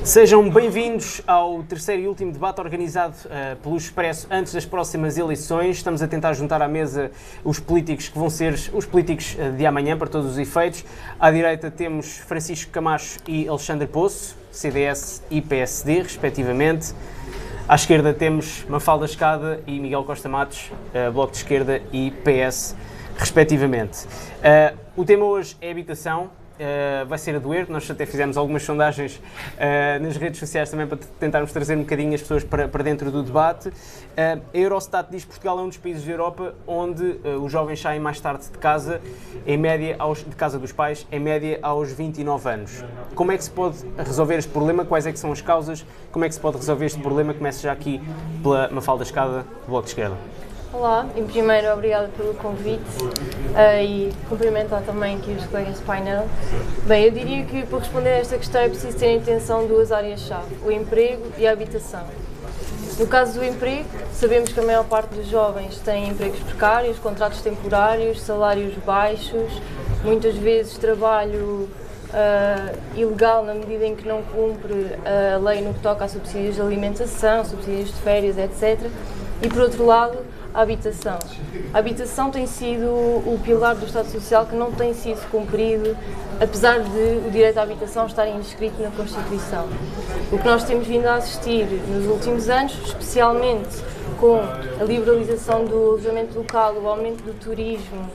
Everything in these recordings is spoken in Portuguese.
Sejam bem-vindos ao terceiro e último debate organizado pelo Expresso antes das próximas eleições. Estamos a tentar juntar à mesa os políticos que vão ser os políticos de amanhã, para todos os efeitos. À direita temos Francisco Camacho e Alexandre Poço, CDS e PSD, respectivamente. À esquerda temos Mafalda Escada e Miguel Costa Matos, Bloco de Esquerda e PS, respectivamente. O tema hoje é habitação. Vai ser a doer, nós até fizemos algumas sondagens nas redes sociais também para tentarmos trazer um bocadinho as pessoas para dentro do debate. A Eurostat diz que Portugal é um dos países da Europa onde os jovens saem mais tarde de casa, em média de casa dos pais, em média aos 29 anos. Como é que se pode resolver este problema? Quais é que são as causas? Como é que se pode resolver este problema? Começo já aqui pela Mafalda Escada, do Bloco de Esquerda. Olá, em primeiro, obrigada pelo convite e cumprimentar também aqui os colegas do painel. Bem, eu diria que para responder a esta questão é preciso ter em atenção duas áreas-chave, o emprego e a habitação. No caso do emprego, sabemos que a maior parte dos jovens tem empregos precários, contratos temporários, salários baixos, muitas vezes trabalho ilegal na medida em que não cumpre a lei no que toca a subsídios de alimentação, subsídios de férias, etc. E por outro lado, a habitação. A habitação tem sido o pilar do Estado Social que não tem sido cumprido, apesar de o direito à habitação estar inscrito na Constituição. O que nós temos vindo a assistir nos últimos anos, especialmente com a liberalização do alojamento local, o aumento do turismo,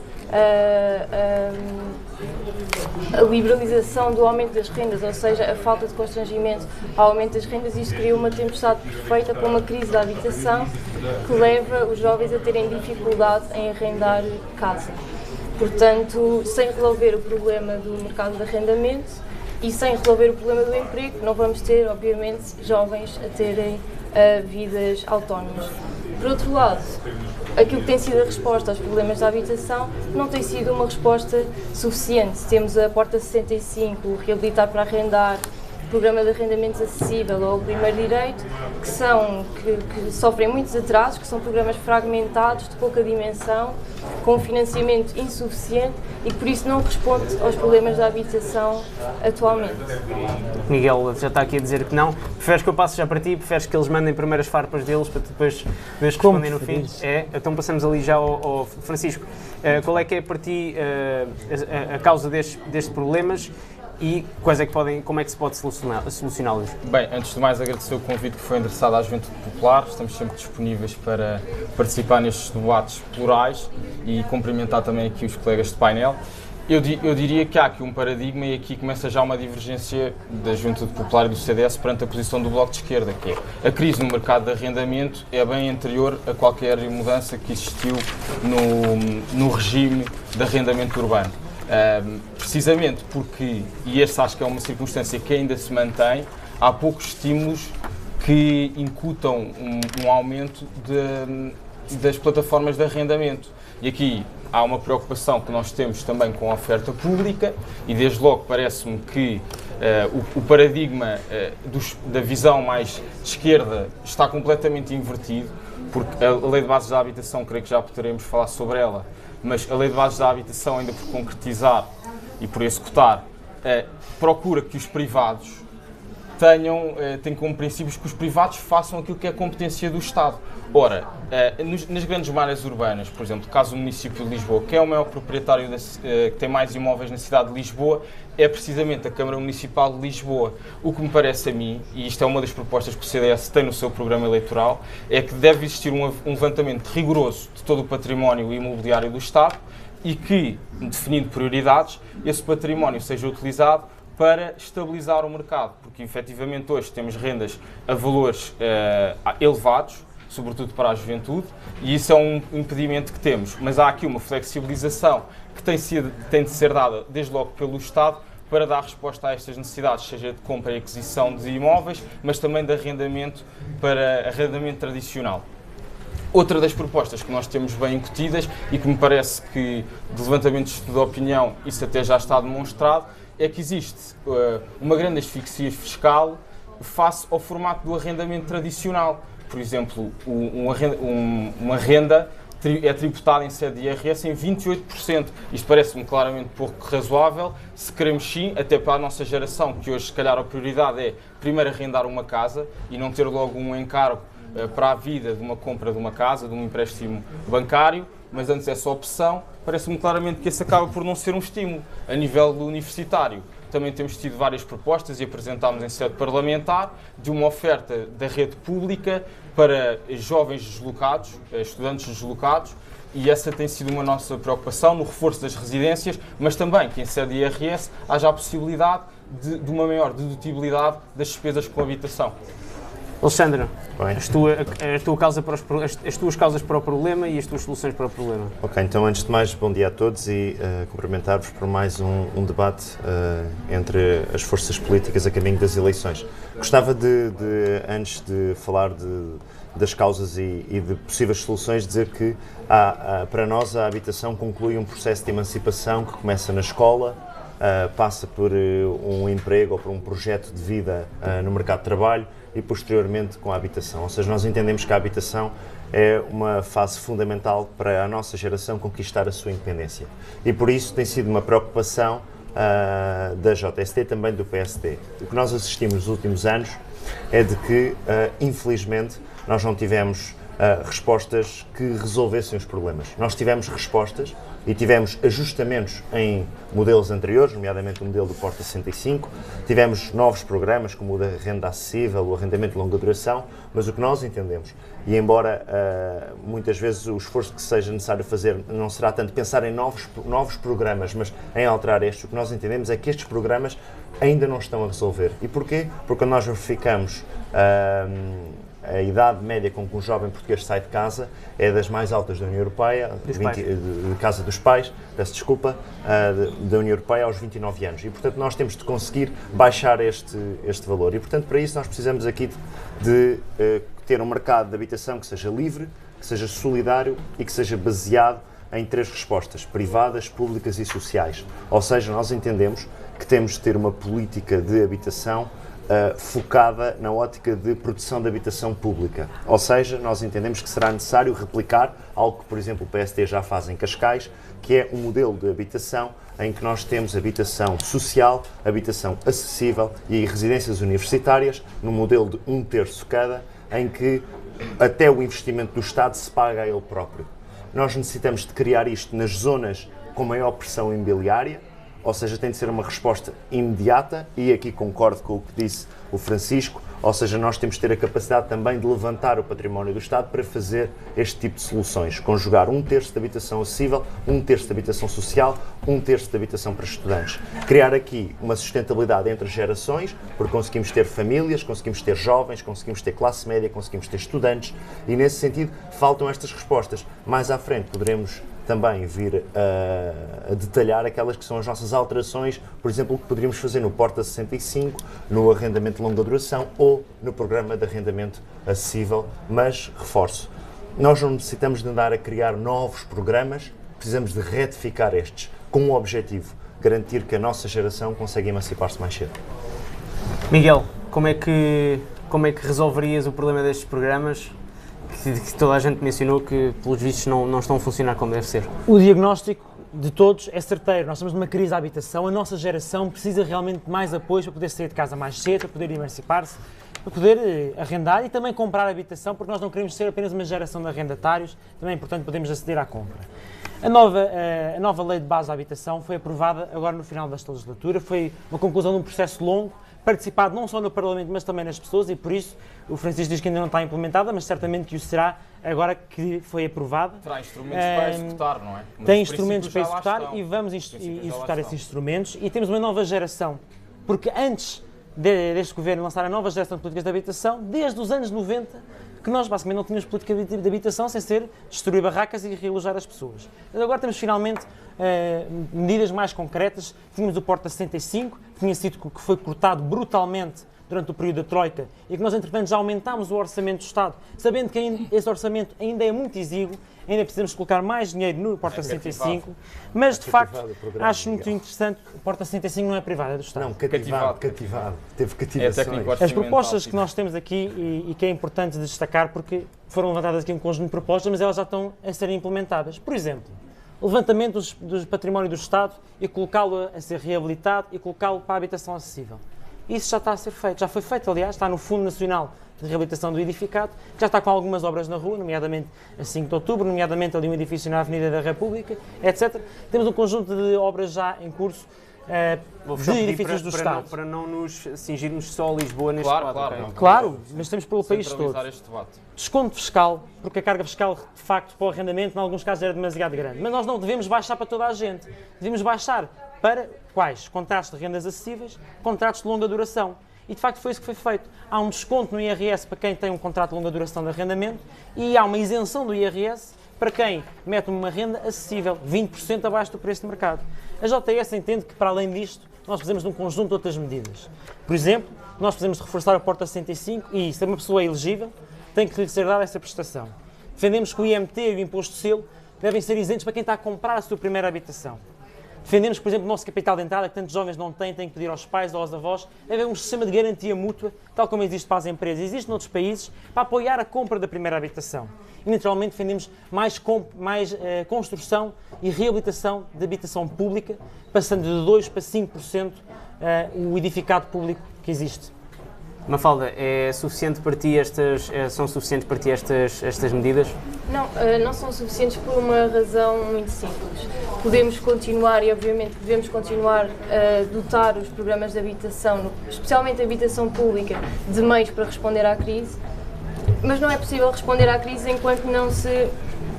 a liberalização do aumento das rendas, ou seja, a falta de constrangimento ao aumento das rendas, isto criou uma tempestade perfeita com uma crise da habitação que leva os jovens a terem dificuldade em arrendar casa. Portanto, sem resolver o problema do mercado de arrendamento e sem resolver o problema do emprego, não vamos ter, obviamente, jovens a terem vidas autónomas. Por outro lado, aquilo que tem sido a resposta aos problemas da habitação não tem sido uma resposta suficiente. Temos a Porta 65, o Reabilitar para Arrendar, o Programa de Arrendamentos Acessível ou o Primeiro Direito, que sofrem muitos atrasos, que são programas fragmentados, de pouca dimensão, com financiamento insuficiente e que por isso não responde aos problemas da habitação atualmente. Miguel já está aqui a dizer que não. Preferes que eu passe já para ti? Preferes que eles mandem primeiro as farpas deles para depois respondem no fim? Então passamos ali já ao Francisco. Qual é que é para ti a causa destes problemas? E como é que se pode solucioná-los? Bem, antes de mais agradecer o convite que foi endereçado à Juventude Popular. Estamos sempre disponíveis para participar nestes debates plurais e cumprimentar também aqui os colegas de painel. Eu diria que há aqui um paradigma e aqui começa já uma divergência da Juventude Popular e do CDS perante a posição do Bloco de Esquerda, que é a crise no mercado de arrendamento é bem anterior a qualquer mudança que existiu no regime de arrendamento urbano. Precisamente porque, e esta acho que é uma circunstância que ainda se mantém, há poucos estímulos que incutam um aumento das plataformas de arrendamento. E aqui há uma preocupação que nós temos também com a oferta pública e desde logo parece-me que o paradigma da visão mais de esquerda está completamente invertido, porque a Lei de Bases da Habitação, creio que já poderemos falar sobre ela, mas a Lei de Bases da Habitação, ainda por concretizar e por executar, procura que os privados tenham como princípios que os privados façam aquilo que é competência do Estado. Ora, nas grandes malhas urbanas, por exemplo, caso do município de Lisboa, quem é o maior proprietário que tem mais imóveis na cidade de Lisboa é precisamente a Câmara Municipal de Lisboa. O que me parece a mim, e isto é uma das propostas que o CDS tem no seu programa eleitoral, é que deve existir um levantamento rigoroso de todo o património imobiliário do Estado e que, definindo prioridades, esse património seja utilizado para estabilizar o mercado, porque efetivamente hoje temos rendas a valores elevados, sobretudo para a juventude, e isso é um impedimento que temos. Mas há aqui uma flexibilização que tem de ser dada desde logo pelo Estado para dar resposta a estas necessidades, seja de compra e aquisição de imóveis, mas também de arrendamento para arrendamento tradicional. Outra das propostas que nós temos bem incutidas e que me parece que, de levantamento de estudo de opinião, isso até já está demonstrado, é que existe uma grande asfixia fiscal face ao formato do arrendamento tradicional. Por exemplo, uma renda é tributado em sede de IRS em 28%. Isto parece-me claramente pouco razoável, se queremos sim, até para a nossa geração, que hoje se calhar a prioridade é primeiro arrendar uma casa e não ter logo um encargo para a vida de uma compra de uma casa, de um empréstimo bancário, mas antes essa opção, parece-me claramente que esse acaba por não ser um estímulo. A nível universitário, também temos tido várias propostas e apresentámos em sede parlamentar de uma oferta da rede pública para jovens deslocados, estudantes deslocados, e essa tem sido uma nossa preocupação no reforço das residências, mas também que em sede de IRS haja a possibilidade de uma maior dedutibilidade das despesas com habitação. Alexandre, as tuas causas para o problema e as tuas soluções para o problema. Ok, então antes de mais, bom dia a todos e cumprimentar-vos por mais um debate entre as forças políticas a caminho das eleições. Gostava antes de falar das causas e de possíveis soluções, dizer que para nós a habitação conclui um processo de emancipação que começa na escola, passa por um emprego ou por um projeto de vida no mercado de trabalho e posteriormente com a habitação. Ou seja, nós entendemos que a habitação é uma fase fundamental para a nossa geração conquistar a sua independência. E por isso tem sido uma preocupação da JST e também do PST. O que nós assistimos nos últimos anos é de que, infelizmente, nós não tivemos respostas que resolvessem os problemas. Nós tivemos respostas e tivemos ajustamentos em modelos anteriores, nomeadamente o modelo do Porta 65, tivemos novos programas como o da renda acessível, o arrendamento de longa duração, mas o que nós entendemos, e embora muitas vezes o esforço que seja necessário fazer não será tanto pensar em novos programas, mas em alterar estes, o que nós entendemos é que estes programas ainda não estão a resolver. E porquê? Porque quando nós verificamos a idade média com que um jovem português sai de casa é das mais altas da União Europeia, de casa dos pais, peço desculpa, da União Europeia aos 29 anos. E, portanto, nós temos de conseguir baixar este valor. E, portanto, para isso nós precisamos aqui de ter um mercado de habitação que seja livre, que seja solidário e que seja baseado em 3 respostas, privadas, públicas e sociais. Ou seja, nós entendemos que temos de ter uma política de habitação focada na ótica de produção de habitação pública. Ou seja, nós entendemos que será necessário replicar algo que, por exemplo, o PST já faz em Cascais, que é um modelo de habitação em que nós temos habitação social, habitação acessível e residências universitárias, no modelo de 1/3 cada, em que até o investimento do Estado se paga a ele próprio. Nós necessitamos de criar isto nas zonas com maior pressão imobiliária, ou seja, tem de ser uma resposta imediata, e aqui concordo com o que disse o Francisco, ou seja, nós temos de ter a capacidade também de levantar o património do Estado para fazer este tipo de soluções, conjugar 1/3 de habitação acessível, 1/3 de habitação social, 1/3 de habitação para estudantes. Criar aqui uma sustentabilidade entre gerações, porque conseguimos ter famílias, conseguimos ter jovens, conseguimos ter classe média, conseguimos ter estudantes, e nesse sentido faltam estas respostas. Mais à frente poderemos também vir a detalhar aquelas que são as nossas alterações, por exemplo, o que poderíamos fazer no Porta 65, no arrendamento de longa duração ou no programa de arrendamento acessível, mas reforço, nós não necessitamos de andar a criar novos programas, precisamos de retificar estes, com o objetivo de garantir que a nossa geração consegue emancipar-se mais cedo. Miguel, como é que resolverias o problema destes programas? Que toda a gente mencionou que, pelos vistos, não estão a funcionar como deve ser. O diagnóstico de todos é certeiro. Nós estamos numa crise da habitação, a nossa geração precisa realmente de mais apoio para poder sair de casa mais cedo, para poder emancipar-se, para poder arrendar e também comprar habitação, porque nós não queremos ser apenas uma geração de arrendatários, também é importante podermos aceder à compra. A nova lei de base da habitação foi aprovada agora no final desta legislatura, foi uma conclusão de um processo longo, participado não só no Parlamento, mas também nas pessoas, e por isso o Francisco diz que ainda não está implementada, mas certamente que o será agora que foi aprovada. Terá instrumentos para executar, não é? Mas tem instrumentos para executar e vamos executar esses instrumentos, e temos uma nova geração, porque antes deste governo lançar a nova geração de políticas de habitação, desde os anos 90, que nós basicamente não tínhamos política de habitação sem ser destruir barracas e realojar as pessoas. Mas agora temos finalmente medidas mais concretas. Tínhamos o Porta 65, que foi cortado brutalmente durante o período da Troika, e que nós, entretanto, já aumentámos o orçamento do Estado, sabendo que esse orçamento ainda é muito exíguo, ainda precisamos colocar mais dinheiro no Porta 65, mas de facto acho muito interessante, o Porta 65 não é privado, é do Estado. Não, cativado. Teve cativações. As propostas que nós temos aqui e que é importante destacar porque foram levantadas aqui um conjunto de propostas, mas elas já estão a serem implementadas. Por exemplo, o levantamento do património do Estado e colocá-lo a ser reabilitado e colocá-lo para a habitação acessível. Isso já está a ser feito, já foi feito, aliás, está no Fundo Nacional de Reabilitação do Edificado, já está com algumas obras na rua, nomeadamente a 5 de outubro, nomeadamente ali um edifício na Avenida da República, etc. Temos um conjunto de obras já em curso de edifícios do Estado. Para não nos cingirmos só a Lisboa neste quadro. Claro, mas temos pelo país todo. Este debate. Desconto fiscal, porque a carga fiscal, de facto, para o arrendamento, em alguns casos, era demasiado grande. Mas nós não devemos baixar para toda a gente. Devemos baixar para quais? Contratos de rendas acessíveis, contratos de longa duração. E, de facto, foi isso que foi feito. Há um desconto no IRS para quem tem um contrato de longa duração de arrendamento e há uma isenção do IRS para quem mete uma renda acessível, 20% abaixo do preço de mercado. A JS entende que, para além disto, nós precisamos de um conjunto de outras medidas. Por exemplo, nós precisamos de reforçar a Porta 65 e, se uma pessoa é elegível, tem que lhe ser dada essa prestação. Defendemos que o IMT e o Imposto de Selo devem ser isentos para quem está a comprar a sua primeira habitação. Defendemos, por exemplo, o nosso capital de entrada, que tantos jovens não têm que pedir aos pais ou aos avós, haver um sistema de garantia mútua, tal como existe para as empresas, existe noutros países, para apoiar a compra da primeira habitação. E, naturalmente, defendemos mais construção e reabilitação de habitação pública, passando de 2% para 5% o edificado público que existe. Mafalda, é suficiente para ti são suficientes para ti estas medidas? Não, não são suficientes por uma razão muito simples. Podemos continuar e, obviamente, devemos continuar a dotar os programas de habitação, especialmente a habitação pública, de meios para responder à crise, mas não é possível responder à crise enquanto não se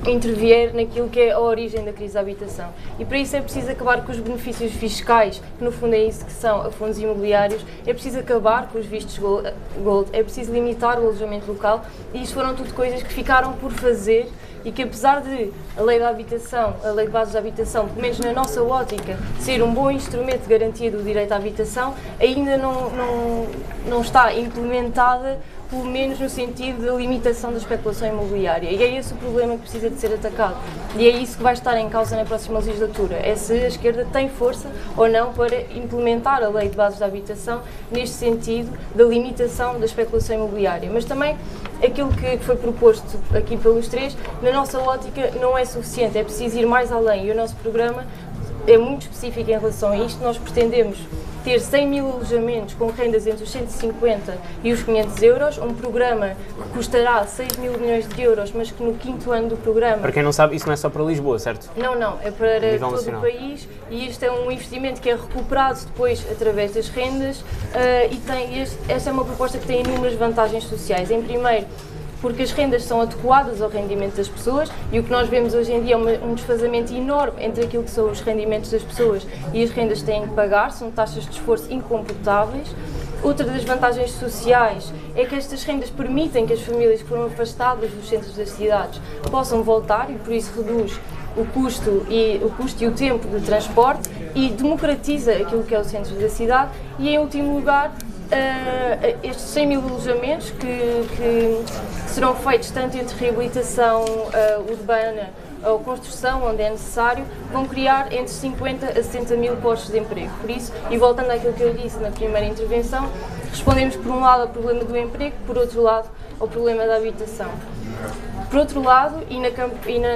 intervier naquilo que é a origem da crise da habitação. E para isso é preciso acabar com os benefícios fiscais, que no fundo é isso que são a fundos imobiliários, é preciso acabar com os vistos gold, é preciso limitar o alojamento local e isto foram tudo coisas que ficaram por fazer e que, apesar de a lei da habitação, a lei de bases da habitação, pelo menos na nossa ótica, ser um bom instrumento de garantia do direito à habitação, ainda não está implementada, pelo menos no sentido da limitação da especulação imobiliária. E é esse o problema que precisa de ser atacado. E é isso que vai estar em causa na próxima legislatura. É se a esquerda tem força ou não para implementar a lei de bases da habitação neste sentido da limitação da especulação imobiliária. Mas também aquilo que foi proposto aqui pelos três, na nossa ótica, não é suficiente. É preciso ir mais além. E o nosso programa é muito específico em relação a isto. Nós pretendemos ter 100 mil alojamentos com rendas entre os 150 e os 500 euros, um programa que custará 6 mil milhões de euros, mas que no 5º ano do programa... Para quem não sabe, isso não é só para Lisboa, certo? Não, é para todo nacional. O país e este é um investimento que é recuperado depois através das rendas esta é uma proposta que tem inúmeras vantagens sociais. Em primeiro, porque as rendas são adequadas ao rendimento das pessoas e o que nós vemos hoje em dia é um desfazamento enorme entre aquilo que são os rendimentos das pessoas e as rendas que têm que pagar, são taxas de esforço incomportáveis. Outra das vantagens sociais é que estas rendas permitem que as famílias que foram afastadas dos centros das cidades possam voltar e por isso reduz o custo e o tempo de transporte e democratiza aquilo que é o centro da cidade e, em último lugar, estes 100 mil alojamentos que serão feitos tanto entre reabilitação urbana ou construção, onde é necessário, vão criar entre 50 a 60 mil postos de emprego. Por isso, e voltando àquilo que eu disse na primeira intervenção, respondemos por um lado ao problema do emprego, por outro lado ao problema da habitação. Por outro lado,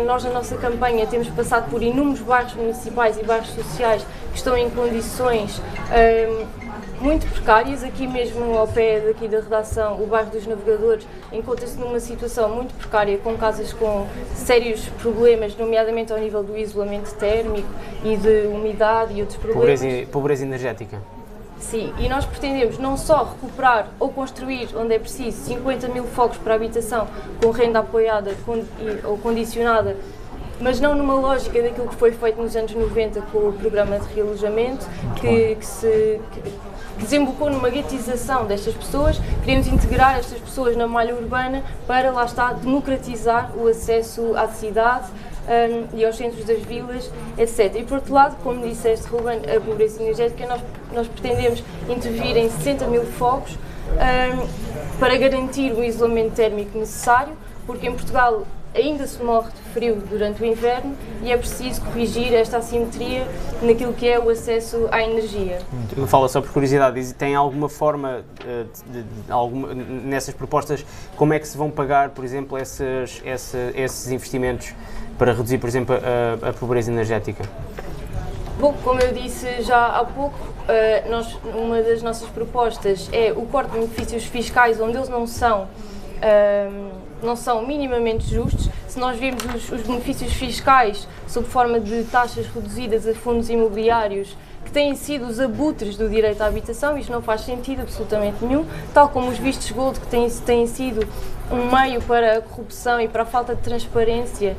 nós na nossa campanha temos passado por inúmeros bairros municipais e bairros sociais que estão em condições muito precárias. Aqui mesmo ao pé daqui da redação, o bairro dos Navegadores encontra-se numa situação muito precária, com casas com sérios problemas, nomeadamente ao nível do isolamento térmico e de umidade e outros problemas. Pobreza energética. Sim, e nós pretendemos não só recuperar ou construir, onde é preciso, 50 mil fogos para habitação com renda apoiada ou condicionada, mas não numa lógica daquilo que foi feito nos anos 90 com o programa de realojamento, que desembocou numa guetização destas pessoas. Queremos integrar estas pessoas na malha urbana para, lá está, democratizar o acesso à cidade e aos centros das vilas, etc. E por outro lado, como disseste, Ruben, a pobreza energética, nós pretendemos intervir em 60 mil fogos para garantir o isolamento térmico necessário, porque em Portugal ainda se morre de frio durante o inverno e é preciso corrigir esta assimetria naquilo que é o acesso à energia. Me fala só por curiosidade, tem alguma forma, nessas propostas, como é que se vão pagar, por exemplo, esses investimentos para reduzir, por exemplo, a pobreza energética? Bom, como eu disse já há pouco, uma das nossas propostas é o corte de benefícios fiscais onde eles não são minimamente justos. Se nós vemos os benefícios fiscais sob forma de taxas reduzidas a fundos imobiliários, que têm sido os abutres do direito à habitação, isto não faz sentido absolutamente nenhum, tal como os vistos gold, que têm sido um meio para a corrupção e para a falta de transparência.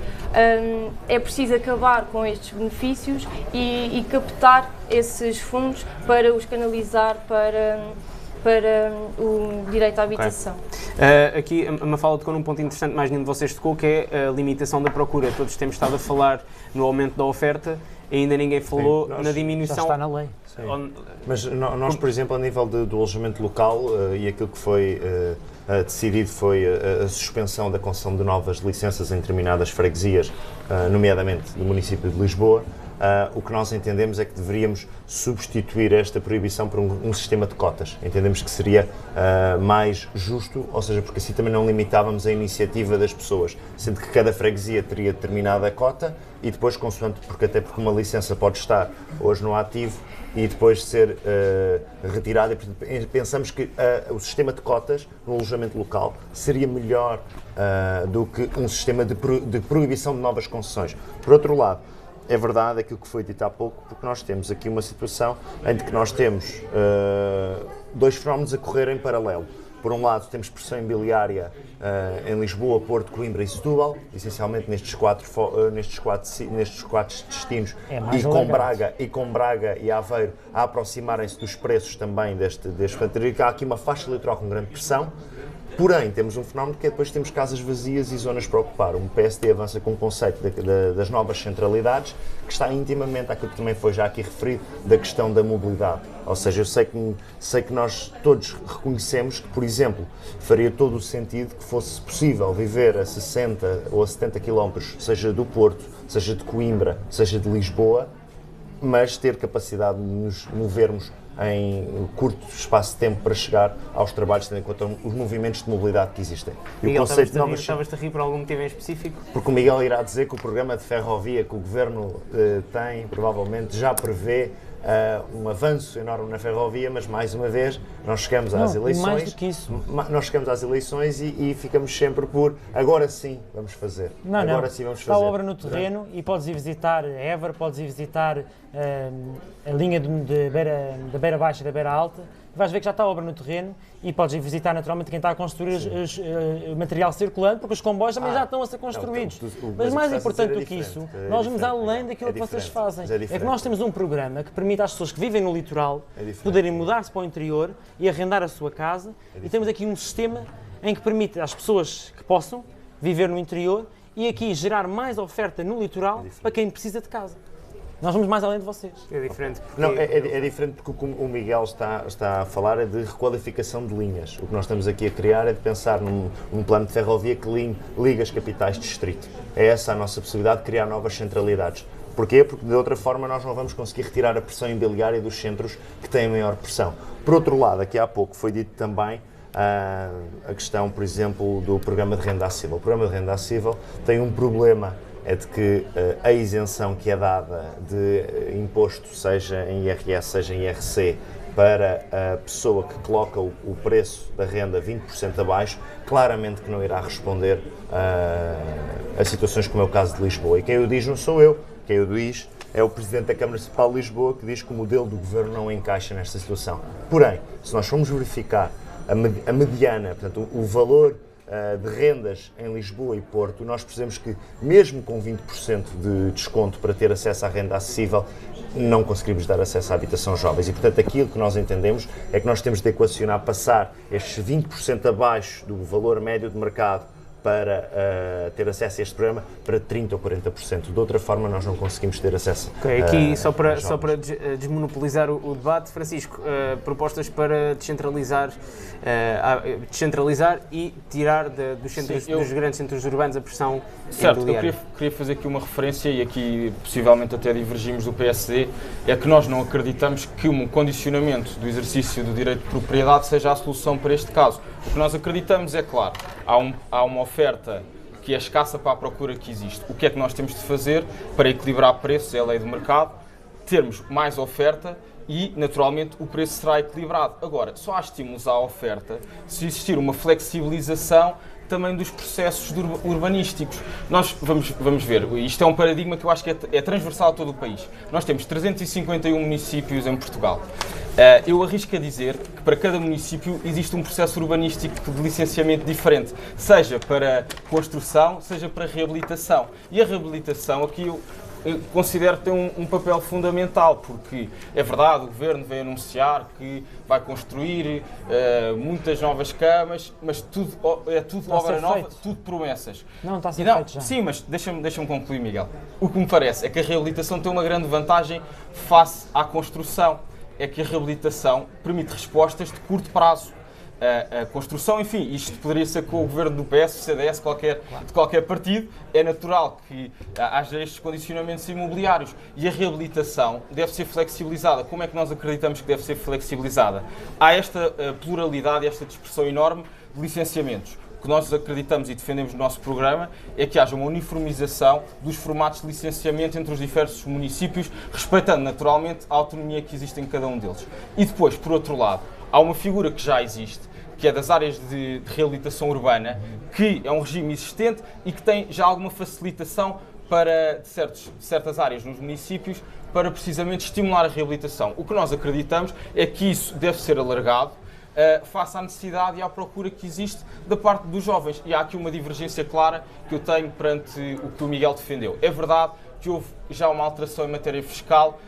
É preciso acabar com estes benefícios e captar esses fundos para os canalizar para o direito à habitação. Okay. Aqui a Mafalda tocou num ponto interessante, mais nenhum de vocês tocou, que é a limitação da procura. Todos temos estado a falar no aumento da oferta, ainda ninguém falou na diminuição. Já está na lei. Mas nós, por exemplo, a nível do alojamento local, e aquilo que foi decidido foi a suspensão da concessão de novas licenças em determinadas freguesias, nomeadamente do município de Lisboa. O que nós entendemos é que deveríamos substituir esta proibição por um sistema de cotas. Entendemos que seria mais justo, ou seja, porque assim também não limitávamos a iniciativa das pessoas, sendo que cada freguesia teria determinada cota e depois, consoante, porque uma licença pode estar hoje no ativo e depois ser retirada. E pensamos que o sistema de cotas no alojamento local seria melhor do que um sistema de proibição de novas concessões. Por outro lado, é verdade aquilo que foi dito há pouco, porque nós temos aqui uma situação em que nós temos dois fenómenos a correr em paralelo. Por um lado, temos pressão imobiliária em Lisboa, Porto, Coimbra e Setúbal, essencialmente nestes quatro destinos, e com Braga e Aveiro a aproximarem-se dos preços também deste. Portanto, há aqui uma faixa eleitoral com grande pressão. Porém, temos um fenómeno que é depois temos casas vazias e zonas para ocupar. O PSD avança com o conceito das novas centralidades, que está intimamente àquilo que também foi já aqui referido, da questão da mobilidade. Ou seja, eu sei que nós todos reconhecemos que, por exemplo, faria todo o sentido que fosse possível viver a 60 ou a 70 km, seja do Porto, seja de Coimbra, seja de Lisboa, mas ter capacidade de nos movermos em curto espaço de tempo para chegar aos trabalhos, tendo em conta os movimentos de mobilidade que existem. E Miguel, estavas-te a rir por algum motivo em específico? Porque o Miguel irá dizer que o programa de ferrovia que o Governo tem, provavelmente já prevê um avanço enorme na ferrovia, mas mais uma vez nós chegamos às eleições. Mais do que isso. Nós chegamos às eleições e ficamos sempre por agora sim vamos fazer. Agora sim vamos fazer. Está a obra no terreno e podes ir visitar Évora, podes ir visitar a linha da Beira Baixa e da Beira Alta. Vais ver que já está a obra no terreno e podes ir visitar naturalmente quem está a construir o material circulante, porque os comboios também já estão a ser construídos. Mas mais importante do que isso, nós vamos além daquilo que vocês fazem. É que nós temos um programa que permite às pessoas que vivem no litoral poderem mudar-se para o interior e arrendar a sua casa, e temos aqui um sistema em que permite às pessoas que possam viver no interior e aqui gerar mais oferta no litoral para quem precisa de casa. Nós vamos mais além de vocês. É diferente. Não, é diferente porque o Miguel está a falar é de requalificação de linhas. O que nós estamos aqui a criar é de pensar num plano de ferrovia que liga as capitais de distrito. É essa a nossa possibilidade de criar novas centralidades. Porquê? Porque de outra forma nós não vamos conseguir retirar a pressão imobiliária dos centros que têm maior pressão. Por outro lado, aqui há pouco foi dito também a questão, por exemplo, do programa de renda acessível. O programa de renda acessível tem um problema, é de que a isenção que é dada de imposto, seja em IRS, seja em IRC, para a pessoa que coloca o preço da renda 20% abaixo, claramente que não irá responder a situações como é o caso de Lisboa. E quem o diz não sou eu, quem o diz é o Presidente da Câmara Municipal de Lisboa, que diz que o modelo do Governo não encaixa nesta situação. Porém, se nós formos verificar a mediana, portanto, o valor de rendas em Lisboa e Porto, nós percebemos que, mesmo com 20% de desconto para ter acesso à renda acessível, não conseguimos dar acesso à habitação jovens. E, portanto, aquilo que nós entendemos é que nós temos de equacionar passar estes 20% abaixo do valor médio de mercado para ter acesso a este programa para 30% ou 40%. De outra forma, nós não conseguimos ter acesso. Aqui, só para desmonopolizar o debate, Francisco, propostas para descentralizar e tirar dos grandes centros urbanos a pressão imobiliária. Certo, eu queria fazer aqui uma referência, e aqui possivelmente até divergimos do PSD, é que nós não acreditamos que um condicionamento do exercício do direito de propriedade seja a solução para este caso. O que nós acreditamos é, claro, há uma oferta que é escassa para a procura que existe. O que é que nós temos de fazer para equilibrar preços? É a lei do mercado, termos mais oferta e, naturalmente, o preço será equilibrado. Agora, só há estímulos à oferta se existir uma flexibilização também dos processos urbanísticos. Nós vamos ver, isto é um paradigma que eu acho que é transversal a todo o país. Nós temos 351 municípios em Portugal. Eu arrisco a dizer que para cada município existe um processo urbanístico de licenciamento diferente, seja para construção, seja para reabilitação. E a reabilitação aqui eu considero que tem um papel fundamental, porque é verdade, o Governo veio anunciar que vai construir muitas novas camas, mas tudo obra nova, tudo promessas. Não, está a ser feito já. Sim, mas deixa-me concluir, Miguel. O que me parece é que a reabilitação tem uma grande vantagem face à construção, é que a reabilitação permite respostas de curto prazo. A construção, enfim, isto poderia ser com o governo do PS, do CDS, de qualquer partido, é natural que haja estes condicionamentos imobiliários e a reabilitação deve ser flexibilizada. Como é que nós acreditamos que deve ser flexibilizada? Há esta pluralidade, esta dispersão enorme de licenciamentos. O que nós acreditamos e defendemos no nosso programa é que haja uma uniformização dos formatos de licenciamento entre os diversos municípios, respeitando naturalmente a autonomia que existe em cada um deles. E depois, por outro lado, há uma figura que já existe, que é das áreas de reabilitação urbana, que é um regime existente e que tem já alguma facilitação para certas áreas nos municípios para precisamente estimular a reabilitação. O que nós acreditamos é que isso deve ser alargado face à necessidade e à procura que existe da parte dos jovens. E há aqui uma divergência clara que eu tenho perante o que o Miguel defendeu. É verdade que houve já uma alteração em matéria fiscal,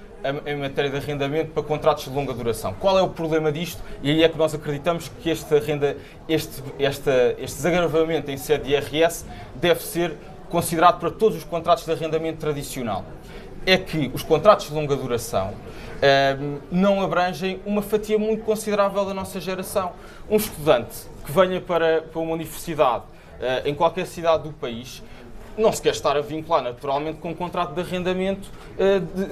em matéria de arrendamento para contratos de longa duração. Qual é o problema disto? E aí é que nós acreditamos que este desagravamento em sede de IRS deve ser considerado para todos os contratos de arrendamento tradicional. É que os contratos de longa duração não abrangem uma fatia muito considerável da nossa geração. Um estudante que venha para uma universidade em qualquer cidade do país não se quer estar a vincular naturalmente com um contrato de arrendamento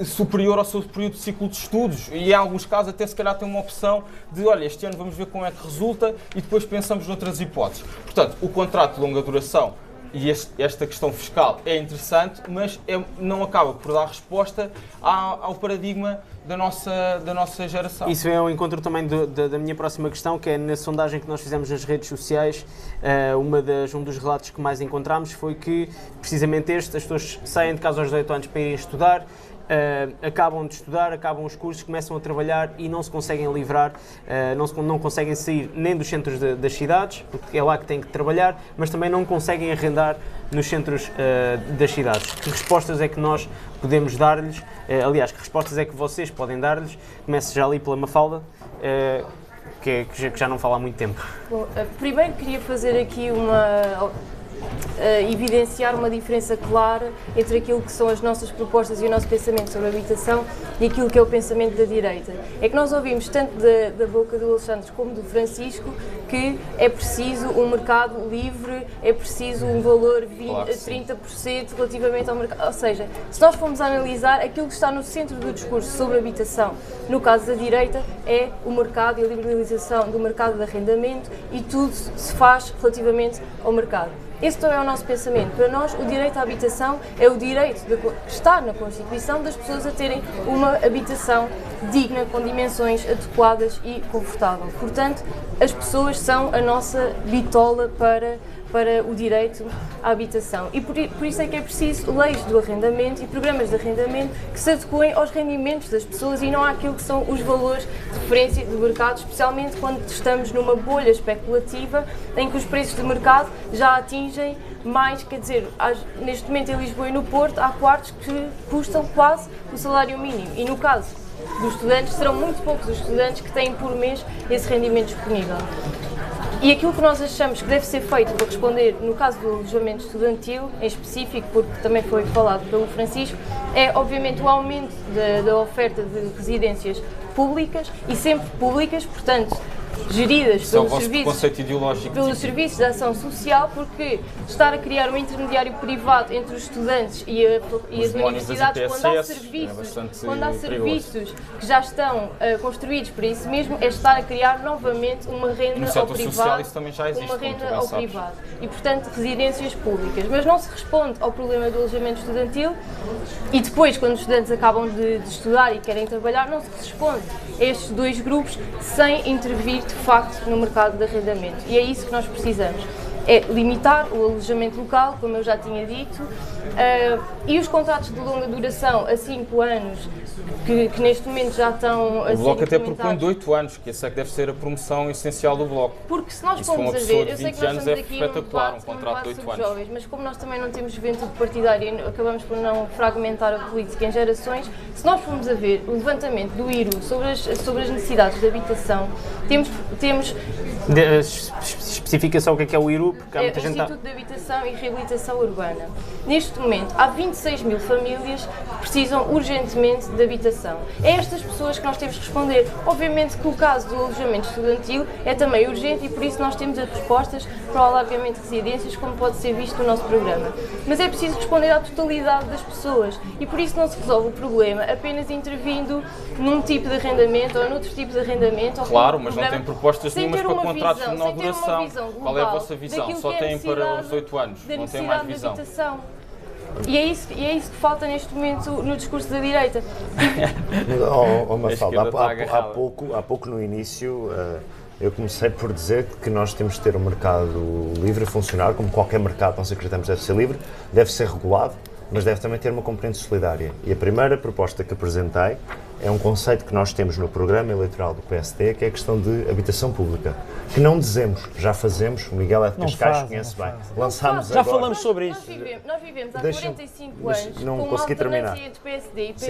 superior ao seu período de ciclo de estudos e em alguns casos até se calhar tem uma opção de olha, este ano vamos ver como é que resulta e depois pensamos noutras hipóteses. Portanto, o contrato de longa duração e esta questão fiscal é interessante, mas não acaba por dar resposta ao paradigma da nossa geração. Isso é ao encontro também da minha próxima questão, que é na sondagem que nós fizemos nas redes sociais, um dos relatos que mais encontramos foi que, precisamente as pessoas saem de casa aos 18 anos para irem estudar, acabam de estudar, acabam os cursos, começam a trabalhar e não se conseguem livrar, não conseguem sair nem dos centros das cidades, porque é lá que têm que trabalhar, mas também não conseguem arrendar nos centros das cidades. Que respostas é que nós podemos dar-lhes? Aliás, que respostas é que vocês podem dar-lhes? Começo já ali pela Mafalda, que já não fala há muito tempo. Bom, primeiro queria fazer aqui evidenciar uma diferença clara entre aquilo que são as nossas propostas e o nosso pensamento sobre a habitação e aquilo que é o pensamento da direita. É que nós ouvimos tanto da boca do Alexandre como do Francisco que é preciso um mercado livre, é preciso um valor 30% relativamente ao mercado. Ou seja, se nós formos analisar aquilo que está no centro do discurso sobre a habitação, no caso da direita, é o mercado e a liberalização do mercado de arrendamento e tudo se faz relativamente ao mercado. Esse não é o nosso pensamento. Para nós, o direito à habitação é o direito que está na Constituição das pessoas a terem uma habitação digna, com dimensões adequadas e confortável. Portanto, as pessoas são a nossa bitola para o direito à habitação. E por isso é que é preciso leis do arrendamento e programas de arrendamento que se adequem aos rendimentos das pessoas e não àquilo que são os valores de referência do mercado, especialmente quando estamos numa bolha especulativa em que os preços de mercado já atingem mais, quer dizer, neste momento em Lisboa e no Porto há quartos que custam quase o salário mínimo e no caso dos estudantes serão muito poucos os estudantes que têm por mês esse rendimento disponível. E aquilo que nós achamos que deve ser feito para responder, no caso do alojamento estudantil, em específico, porque também foi falado pelo Francisco, é obviamente o aumento da oferta de residências públicas e sempre públicas, portanto, geridas pelos serviços de ação social, porque estar a criar um intermediário privado entre os estudantes e as universidades, quando há serviços que já estão construídos para isso mesmo, é estar a criar novamente uma renda ao privado, e portanto residências públicas, mas não se responde ao problema do alojamento estudantil e depois, quando os estudantes acabam de estudar e querem trabalhar, não se responde a estes dois grupos sem intervir de facto no mercado de arrendamento. E é isso que nós precisamos. É limitar o alojamento local, como eu já tinha dito, e os contratos de longa duração a 5 anos, que neste momento já estão a ser implementados. O Bloco até propõe de 8 anos, que essa é que deve ser a promoção essencial do Bloco. Porque se nós formos a ver, eu sei que nós estamos aqui num debate sobre jovens, mas como nós também não temos juventude partidária e acabamos por não fragmentar a política em gerações, se nós formos a ver o levantamento do IRU sobre as necessidades de habitação, temos especifica só o que é o IRU, porque há muita gente... Instituto de Habitação e Reabilitação Urbana. Neste momento, há 26 mil famílias que precisam urgentemente de habitação. É estas pessoas que nós temos que responder. Obviamente que o caso do alojamento estudantil é também urgente e por isso nós temos as respostas para o alargamento de residências, como pode ser visto no nosso programa. Mas é preciso responder à totalidade das pessoas e por isso não se resolve o problema apenas intervindo num tipo de arrendamento ou noutro tipo de arrendamento. Claro, mas não tem propostas nenhumas para contratos de menor duração. Qual é a vossa visão? Só têm para os 8 anos, não têm mais visão. E é isso que falta neste momento no discurso da direita. Mafalda, há pouco no início eu comecei por dizer que nós temos de ter um mercado livre a funcionar, como qualquer mercado nós acreditamos deve ser livre, deve ser regulado, mas deve também ter uma componente solidária. E a primeira proposta que apresentei é um conceito que nós temos no programa eleitoral do PSD, que é a questão de habitação pública. Que não dizemos, já fazemos, o Miguel é de Cascais, conhece bem. Lançámos já agora. Falamos sobre isso. Nós vivemos há 45 anos não com uma alternância entre PSD e PS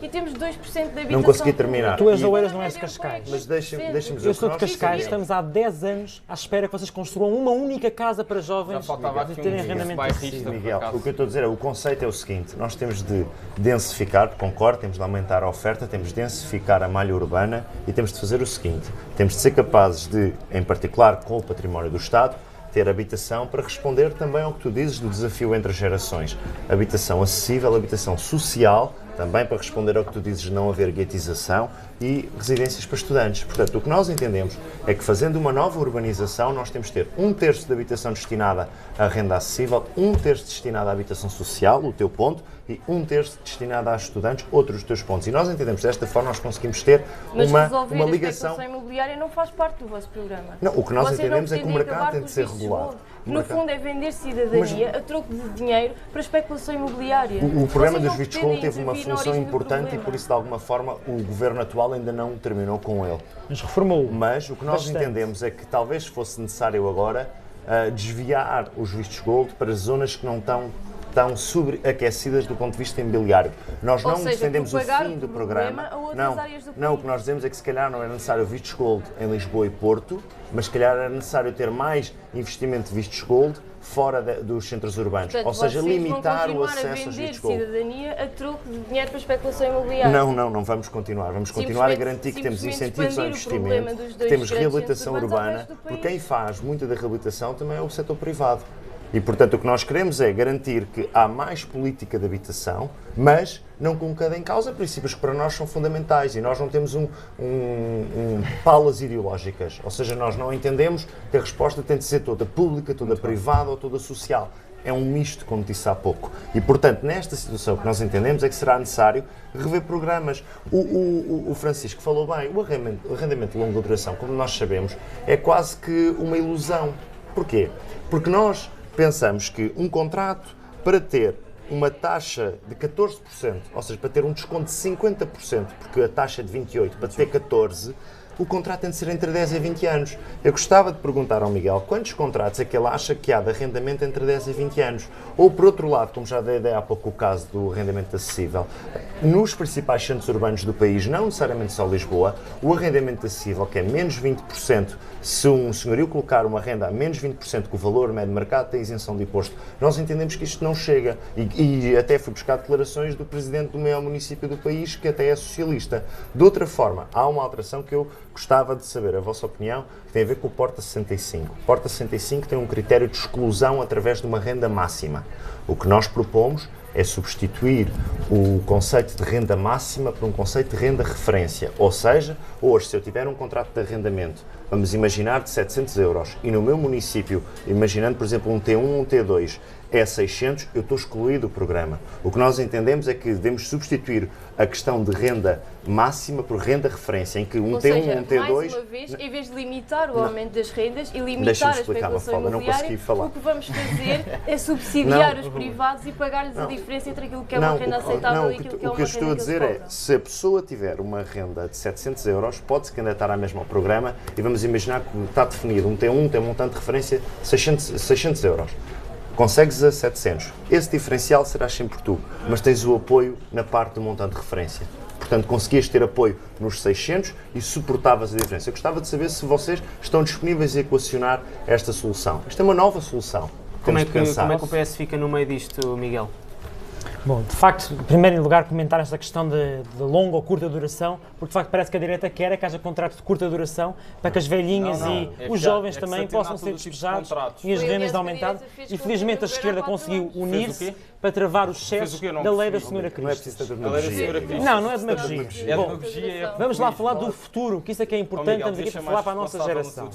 e temos 2% de habitação. Não consegui terminar. Tu és Oeiras, não és de Cascais. Mas deixem-me dizer. Eu sou de Cascais, estamos há 10 anos à espera que vocês construam uma única casa para jovens de terem arrendamento acessível. Miguel, o que eu estou a dizer é, o conceito é o seguinte, nós temos de densificar, concordo, temos de aumentar a oferta, temos de densificar a malha urbana e temos de fazer o seguinte, temos de ser capazes de, em particular com o património do Estado, ter habitação para responder também ao que tu dizes do desafio entre as gerações. Habitação acessível, habitação social, também para responder ao que tu dizes de não haver guetização e residências para estudantes. Portanto, o que nós entendemos é que fazendo uma nova urbanização nós temos de ter 1/3 de habitação destinada à renda acessível, 1/3 destinada à habitação social, o teu ponto, e 1/3 destinada a estudantes, outros dos teus pontos. E nós entendemos desta forma nós conseguimos ter uma ligação. Mas a imobiliária não faz parte do vosso programa. Não, o que nós entendemos é que o mercado tem de ser regulado. No fundo é vender cidadania a troco de dinheiro para especulação imobiliária. O programa dos vistos gold teve uma função importante e por isso de alguma forma o governo atual ainda não terminou com ele. Mas reformou. Mas o que nós entendemos é que talvez fosse necessário agora desviar os vistos gold para zonas que não estão tão sobreaquecidas do ponto de vista imobiliário. Nós não defendemos o fim do programa. Não, o que nós dizemos é que se calhar não é necessário vistos gold em Lisboa e Porto, mas se calhar é necessário ter mais investimento de vistos gold fora dos centros urbanos. Portanto, ou seja, limitar o acesso aos vistos gold. Cidadania a troco de dinheiro para especulação imobiliária. Não vamos continuar. Vamos continuar a garantir que temos incentivos ao investimento, que temos reabilitação urbana, porque quem faz muita da reabilitação também é o setor privado. E, portanto, o que nós queremos é garantir que há mais política de habitação, mas não colocando em causa princípios que para nós são fundamentais e nós não temos palas ideológicas. Ou seja, nós não entendemos que a resposta tem de ser toda pública, toda privada ou toda social. É um misto, como disse há pouco. E, portanto, nesta situação o que nós entendemos é que será necessário rever programas. O Francisco falou bem, o arrendamento de longa duração, como nós sabemos, é quase que uma ilusão. Porquê? Porque nós pensamos que um contrato para ter uma taxa de 14%, ou seja, para ter um desconto de 50%, porque a taxa é de 28%, para ter 14%, o contrato tem de ser entre 10 e 20 anos. Eu gostava de perguntar ao Miguel quantos contratos é que ele acha que há de arrendamento entre 10 e 20 anos. Ou, por outro lado, como já dei há pouco o caso do arrendamento acessível, nos principais centros urbanos do país, não necessariamente só Lisboa, o arrendamento acessível, que é menos 20%, se um senhorio colocar uma renda a menos 20% que o valor médio de mercado, tem isenção de imposto. Nós entendemos que isto não chega. E até fui buscar declarações do presidente do maior município do país, que até é socialista. De outra forma, há uma alteração que eu gostava de saber a vossa opinião, que tem a ver com o Porta 65. O Porta 65 tem um critério de exclusão através de uma renda máxima. O que nós propomos é substituir o conceito de renda máxima por um conceito de renda referência. Ou seja, hoje, se eu tiver um contrato de arrendamento, vamos imaginar de 700 euros, e no meu município, imaginando, por exemplo, um T1 ou um T2, é 600, eu estou excluído do programa. O que nós entendemos é que devemos substituir a questão de renda máxima por renda referência, em que um Ou T1 seja, ou um T2... mais uma vez, em vez de limitar o aumento das rendas e limitar a especulação imobiliária, o que vamos fazer é subsidiar os privados e pagar-lhes a diferença entre aquilo que é uma renda aceitável e aquilo que é uma renda que eles cobram. O que eu estou a dizer é, se a pessoa tiver uma renda de 700 euros, pode-se candidatar à mesma ao programa e vamos imaginar que está definido um T1, tem um montante de referência 600 euros. Consegues a 700. Esse diferencial serás sempre tu, mas tens o apoio na parte do montante de referência. Portanto, conseguias ter apoio nos 600 e suportavas a diferença. Eu gostava de saber se vocês estão disponíveis a equacionar esta solução. Isto é uma nova solução. Como é que o PS fica no meio disto, Miguel? Bom, de facto, em primeiro lugar, comentar esta questão de longa ou curta duração, porque de facto parece que a direita quer que haja contratos de curta duração para que as velhinhas e os jovens também possam ser despejados e as rendas aumentadas. E felizmente a esquerda conseguiu unir-se para travar os excessos da lei da senhora Cristo. Não é demagogia. Bom, vamos lá falar do futuro, que isso é que é importante, estamos aqui para falar para a nossa geração.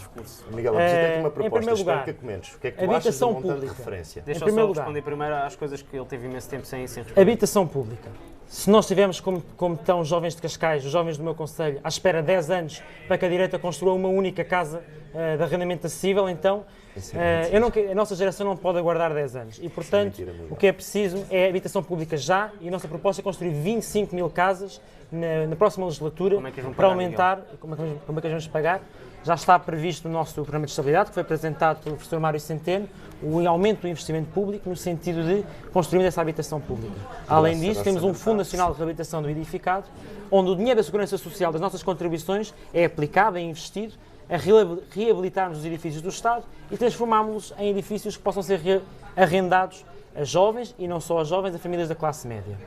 Miguel, eu preciso ter uma proposta, espero que comentes. O que é que tu achas do montante de referência? Deixa eu só responder primeiro às coisas que ele teve imenso tempo sem responder. Habitação pública. Se nós tivermos, como estão os jovens de Cascais, os jovens do meu concelho, à espera de 10 anos para que a direita construa uma única casa de arrendamento acessível, então a nossa geração não pode aguardar 10 anos. E, portanto, o que é preciso é habitação pública já, e a nossa proposta é construir 25 mil casas na próxima legislatura para aumentar. Como é que vamos pagar? Já está previsto no nosso programa de estabilidade, que foi apresentado pelo professor Mário Centeno, o aumento do investimento público no sentido de construir essa habitação pública. Além disso, temos um Fundo Nacional de Reabilitação do Edificado, onde o dinheiro da Segurança Social das nossas contribuições é aplicado, é investido, a reabilitarmos os edifícios do Estado e transformámos-los em edifícios que possam ser arrendados a jovens, e não só a jovens, a famílias da classe média.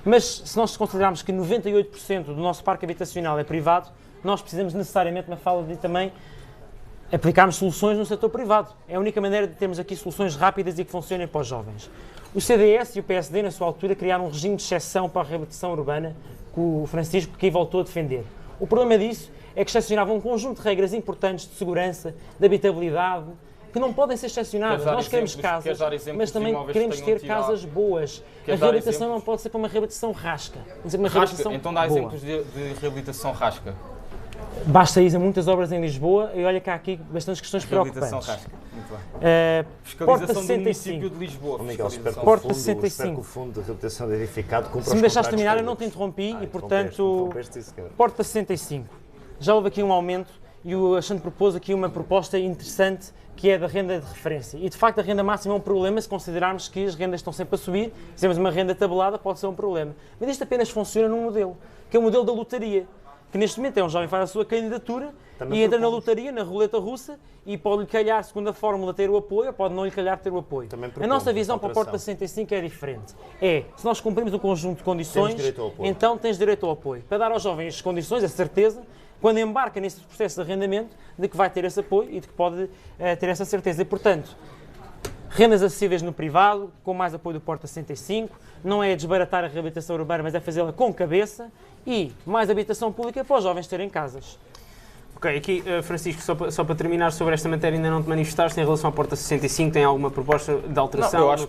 Mas se nós considerarmos que 98% do nosso parque habitacional é privado, nós precisamos necessariamente, na fala de também, aplicarmos soluções no setor privado. É a única maneira de termos aqui soluções rápidas e que funcionem para os jovens. O CDS e o PSD, na sua altura, criaram um regime de exceção para a reabilitação urbana, que o Francisco aqui voltou a defender. O problema disso é que excepcionavam um conjunto de regras importantes de segurança, de habitabilidade, que não podem ser excepcionadas. Nós queremos casas, mas também queremos ter casas boas. A reabilitação não pode ser para uma reabilitação rasca. Então dá exemplos de reabilitação rasca. Basta ir a muitas obras em Lisboa e olha que há aqui bastantes questões preocupantes. Muito bem. Fiscalização do município de Lisboa. Miguel, Porta 65. Espero que o Fundo de Reabilitação de Edificado cumpra os Se me deixaste terminar, eu não te interrompi e, portanto, Porta 65. Já houve aqui um aumento e o Alexandre propôs aqui uma proposta interessante, que é da renda de referência. E, de facto, a renda máxima é um problema se considerarmos que as rendas estão sempre a subir. Se temos uma renda tabelada, pode ser um problema. Mas isto apenas funciona num modelo, que é o modelo da lotaria. Que neste momento é um jovem faz a sua candidatura e entra na lotaria, na roleta russa, e pode-lhe calhar, segundo a fórmula, ter o apoio, ou pode não lhe calhar ter o apoio. A nossa visão para a Porta 65 é diferente. Se nós cumprimos um conjunto de condições, então tens direito ao apoio. Para dar aos jovens as condições, a certeza, quando embarca nesse processo de arrendamento, de que vai ter esse apoio e de que pode ter essa certeza. E, portanto, rendas acessíveis no privado, com mais apoio do Porta 65, não é desbaratar a reabilitação urbana, mas é fazê-la com cabeça, e mais habitação pública para os jovens terem casas. Ok, aqui, Francisco, só para terminar sobre esta matéria, ainda não te manifestaste em relação à Porta 65, tem alguma proposta de alteração? Não, eu acho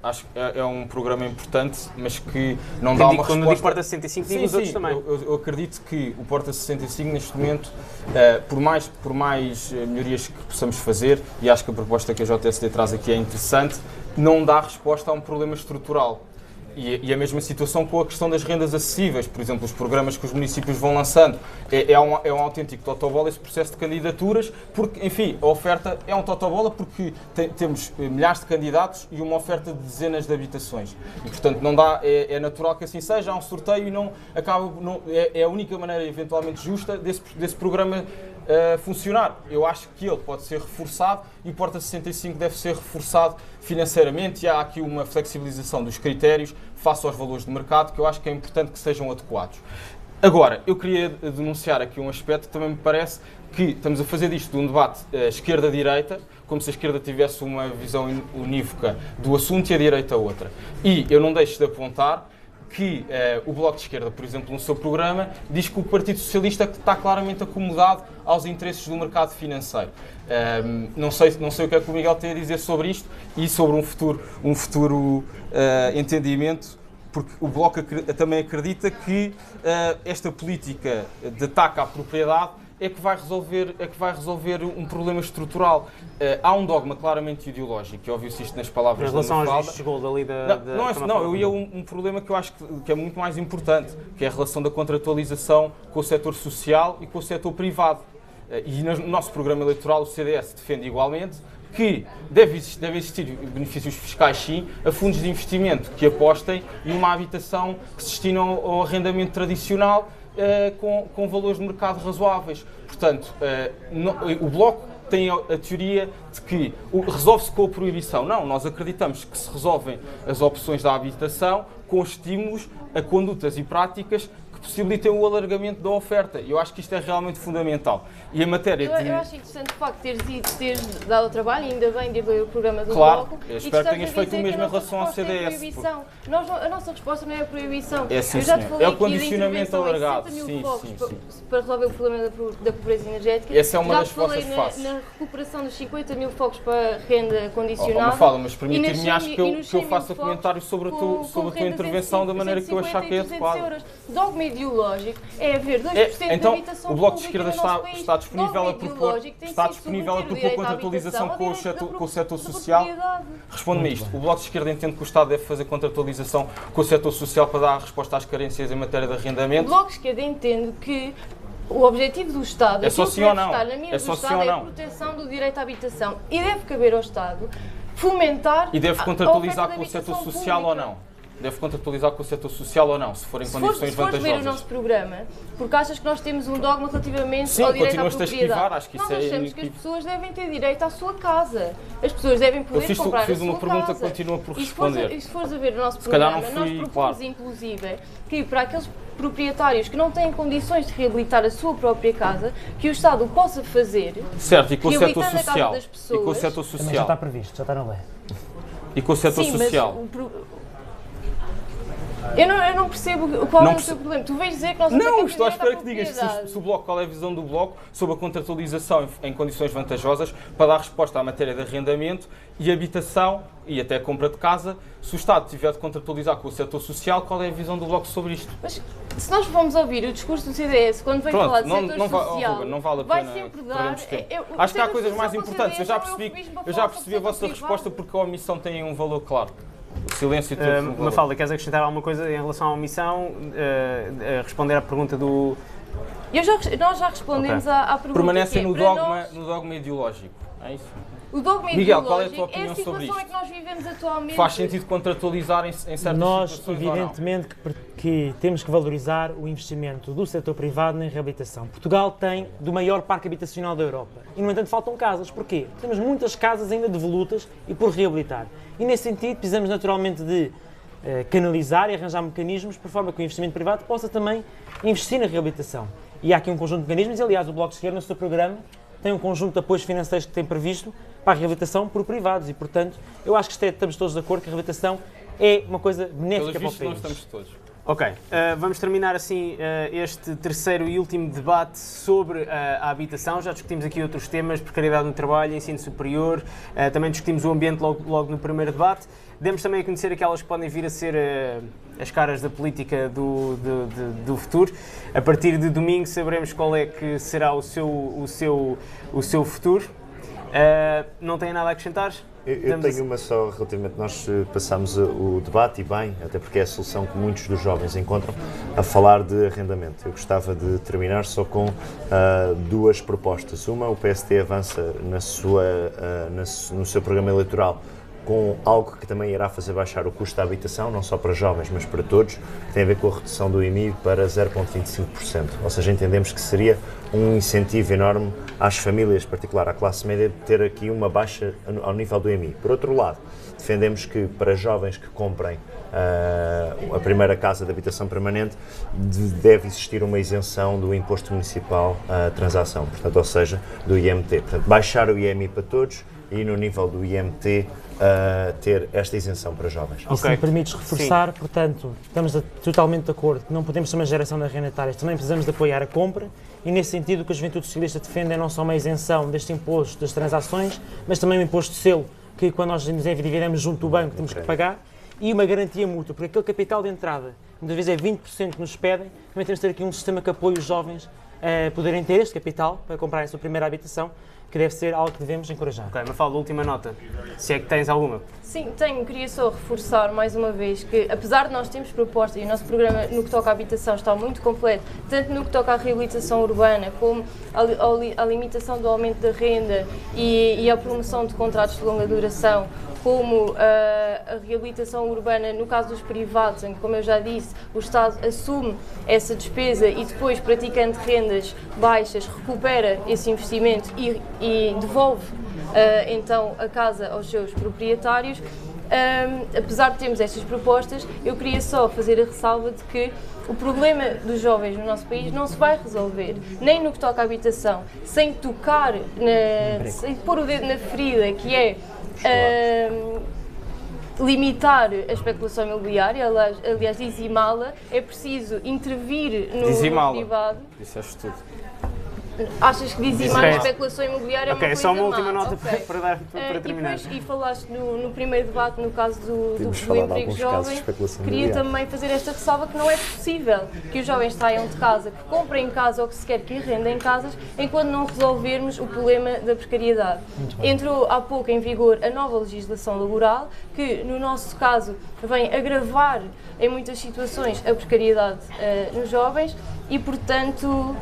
acho que é um programa importante, mas que não dá uma resposta... Quando digo Porta 65, digo os outros também. Eu acredito que o Porta 65, neste momento, por mais melhorias que possamos fazer, e acho que a proposta que a JSD traz aqui é interessante, não dá resposta a um problema estrutural. E a mesma situação com a questão das rendas acessíveis, por exemplo, os programas que os municípios vão lançando. É um autêntico totobola esse processo de candidaturas, porque, enfim, a oferta é um totobola porque temos milhares de candidatos e uma oferta de dezenas de habitações. E, portanto, não dá, é natural que assim seja, há um sorteio e não acaba, é a única maneira eventualmente justa desse programa funcionar. Eu acho que ele pode ser reforçado e o Porta 65 deve ser reforçado financeiramente, e há aqui uma flexibilização dos critérios face aos valores de mercado que eu acho que é importante que sejam adequados. Agora, eu queria denunciar aqui um aspecto que também me parece que estamos a fazer disto de um debate esquerda-direita, como se a esquerda tivesse uma visão unívoca do assunto e a direita outra. E eu não deixo de apontar que o Bloco de Esquerda, por exemplo, no seu programa, diz que o Partido Socialista está claramente acomodado aos interesses do mercado financeiro. Não sei o que é que o Miguel tem a dizer sobre isto e sobre um futuro entendimento, porque o Bloco também acredita que esta política de ataque à propriedade é que vai resolver um problema estrutural. Há um dogma claramente ideológico, que ouviu-se isto nas palavras da Mafalda. Em relação aos vistos gold ali eu ia um problema que eu acho que é muito mais importante, que é a relação da contratualização com o setor social e com o setor privado. E no nosso programa eleitoral o CDS defende igualmente que deve existir benefícios fiscais, sim, a fundos de investimento que apostem numa habitação que se destina ao arrendamento tradicional, com valores de mercado razoáveis. Portanto, o Bloco tem a teoria de que resolve-se com a proibição. Não, nós acreditamos que se resolvem as opções da habitação com estímulos a condutas e práticas que possibilitem o alargamento da oferta. Eu acho que isto é realmente fundamental. E a matéria eu acho interessante o facto de teres dado o trabalho, e ainda bem de ver o programa do Bloco. Bloco. Eu espero que tenhas feito o mesmo em relação ao CDS. A nossa resposta não é a proibição. É, sim, eu já te falei é o condicionamento alargado. 60 mil focos para resolver o problema da pobreza energética. Essa é uma já das vossas faces. Na recuperação dos 50 mil focos para renda condicionada. Mas permite-me, acho que eu faça comentário sobre a tua intervenção da maneira que eu achar que é adequada. Dogma ideológico é haver 2% de habitação o Bloco de pública Esquerda no nosso está país. disponível a propor contratualização com o setor social? Responde-me isto. O Bloco de Esquerda entende que o Estado deve fazer contratualização com o setor social para dar resposta às carências em matéria de arrendamento? O Bloco de Esquerda entende que o objetivo do Estado, é só sim ou não? Na mira do Estado, é a proteção do direito à habitação. E deve caber ao Estado fomentar. E deve contratualizar com o setor social ou não? Deve contratualizar com o setor social ou não, se forem condições vantajosas? Se fores ver o nosso programa, porque achas que nós temos um dogma relativamente ao direito à propriedade. Sim, continuas-te a esquivar, acho que isso é... Nós achamos que as pessoas devem ter direito à sua casa. As pessoas devem poder comprar a sua casa. Eu fiz uma pergunta que continua por responder. E se fores a ver o nosso programa, nós propomos, inclusive, que para aqueles proprietários que não têm condições de reabilitar a sua própria casa, que o Estado o possa fazer. Certo, e com o setor social. E com o setor social. Também já está previsto, já está na lei. E com o setor social. Eu não percebo qual é o seu problema. Tu vais dizer que nós não estou à espera que digas se o Bloco, qual é a visão do Bloco sobre a contratualização em condições vantajosas para dar resposta à matéria de arrendamento e habitação e até a compra de casa. Se o Estado tiver de contratualizar com o setor social, qual é a visão do Bloco sobre isto? Mas se nós vamos ouvir o discurso do CDS quando vem falar de setor social, não vale a vai pena sempre dar... Acho que há coisas mais importantes. Eu já percebi a vossa resposta porque a omissão tem um valor claro. O silêncio tem um valor. Mafalda, queres acrescentar alguma coisa em relação à omissão? Responder à pergunta do... Nós já respondemos à pergunta. Permanecem no dogma ideológico. É isso? O dogma Miguel, qual é a tua ideológico opinião sobre isto? É a situação em que nós vivemos atualmente. Faz sentido contratualizar em certas situações? Nós, evidentemente, que temos que valorizar o investimento do setor privado na reabilitação. Portugal tem do maior parque habitacional da Europa. E, no entanto, faltam casas. Porquê? Temos muitas casas ainda devolutas e por reabilitar. E, nesse sentido, precisamos naturalmente de canalizar e arranjar mecanismos por forma que o investimento privado possa também investir na reabilitação. E há aqui um conjunto de mecanismos, e, aliás, o Bloco de Esquerda, no seu programa, tem um conjunto de apoios financeiros que tem previsto para a reabilitação por privados e, portanto, eu acho que estamos todos de acordo que a reabilitação é uma coisa benéfica para o país. Nós estamos todos. Ok, vamos terminar assim este terceiro e último debate sobre a habitação. Já discutimos aqui outros temas, precariedade no trabalho, ensino superior, também discutimos o ambiente logo no primeiro debate. Demos também a conhecer aquelas que podem vir a ser as caras da política do futuro. A partir de domingo saberemos qual é que será o seu futuro. Não tem nada a acrescentar? Eu tenho uma só relativamente, nós passámos o debate e bem, até porque é a solução que muitos dos jovens encontram, a falar de arrendamento. Eu gostava de terminar só com duas propostas. Uma, o PSD avança no seu programa eleitoral com algo que também irá fazer baixar o custo da habitação, não só para jovens, mas para todos, que tem a ver com a redução do IMI para 0,25%. Ou seja, entendemos que seria um incentivo enorme às famílias, em particular à classe média, de ter aqui uma baixa ao nível do IMI. Por outro lado, defendemos que para jovens que comprem a primeira casa de habitação permanente deve existir uma isenção do imposto municipal à transação, portanto, ou seja, do IMT. Portanto, baixar o IMI para todos e no nível do IMT ter esta isenção para jovens. E se me permites reforçar, portanto, estamos totalmente de acordo que não podemos ser uma geração de arrendatários, também precisamos de apoiar a compra e nesse sentido o que a Juventude Socialista defende é não só uma isenção deste imposto das transações, mas também um imposto de selo, que quando nós nos endividamos junto do banco temos que pagar, e uma garantia mútua, porque aquele capital de entrada, muitas vezes é 20% que nos pedem, também temos de ter aqui um sistema que apoie os jovens a poderem ter este capital para comprarem a sua primeira habitação, que deve ser algo que devemos encorajar. Ok, Mafalda, última nota, se é que tens alguma. Sim, tenho. Queria só reforçar mais uma vez que, apesar de nós termos propostas e o nosso programa no que toca à habitação está muito completo, tanto no que toca à reabilitação urbana, como à limitação do aumento da renda e à promoção de contratos de longa duração, como a reabilitação urbana no caso dos privados, em que, como eu já disse, o Estado assume essa despesa e depois, praticando rendas baixas, recupera esse investimento e devolve então a casa aos seus proprietários. Apesar de termos estas propostas, eu queria só fazer a ressalva de que o problema dos jovens no nosso país não se vai resolver, nem no que toca à habitação, sem tocar, sem pôr o dedo na ferida, que é limitar a especulação imobiliária, aliás dizimá-la. É preciso intervir no privado. Disseste tudo. Achas que dizimar a especulação imobiliária é uma coisa só uma última má? nota para terminar. E falaste no primeiro debate, no caso do emprego jovem, queria também fazer esta ressalva que não é possível que os jovens saiam de casa, que comprem casa ou que sequer que arrendem casas, enquanto não resolvermos o problema da precariedade. Entrou há pouco em vigor a nova legislação laboral, que no nosso caso vem agravar em muitas situações a precariedade nos jovens e, portanto,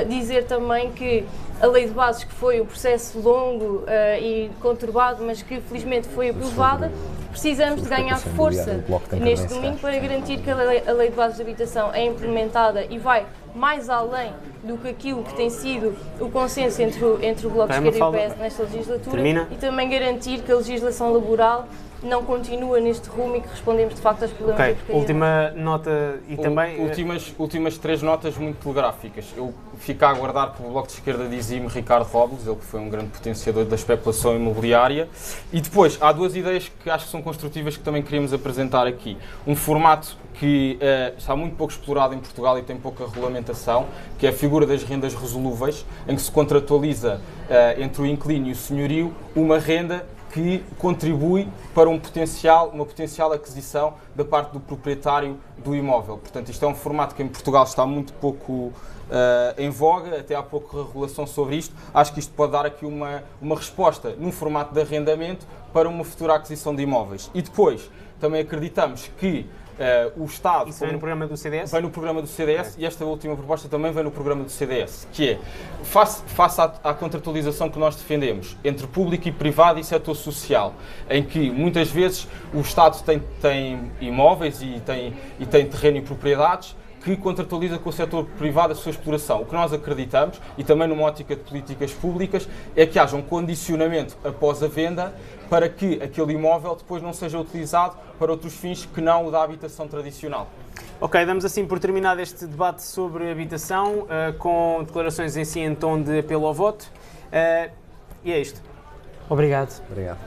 dizer também que a lei de bases, que foi um processo longo e conturbado, mas que felizmente foi aprovada, precisamos de ganhar força neste domingo para garantir que a lei de bases de habitação é implementada e vai mais além do que aquilo que tem sido o consenso entre o Bloco de Esquerda e o PS nesta legislatura. E também garantir que a legislação laboral não continua neste rumo e que respondemos de facto aos problemas da precariedade. Última nota e também... Últimas três notas muito telegráficas. Eu fico a aguardar que o Bloco de Esquerda dizime Ricardo Robles, ele que foi um grande potenciador da especulação imobiliária. E depois, há duas ideias que acho que são construtivas que também queríamos apresentar aqui. Um formato que está muito pouco explorado em Portugal e tem pouca regulamentação, que é a figura das rendas resolúveis, em que se contratualiza entre o inquilino e o senhorio uma renda que contribui para uma potencial aquisição da parte do proprietário do imóvel. Portanto, isto é um formato que em Portugal está muito pouco em voga, até há pouco regulação sobre isto. Acho que isto pode dar aqui uma resposta num formato de arrendamento para uma futura aquisição de imóveis. E depois, também acreditamos que o Estado... Isso vem no programa do CDS? Vem no programa do CDS e esta última proposta também vem no programa do CDS, que é, face à contratualização que nós defendemos entre público e privado e setor social, em que muitas vezes o Estado tem imóveis e tem terreno e propriedades, que contratualiza com o setor privado a sua exploração. O que nós acreditamos, e também numa ótica de políticas públicas, é que haja um condicionamento após a venda para que aquele imóvel depois não seja utilizado para outros fins que não o da habitação tradicional. Ok, damos assim por terminado este debate sobre habitação, com declarações em si em tom de apelo ao voto. E é isto. Obrigado. Obrigado.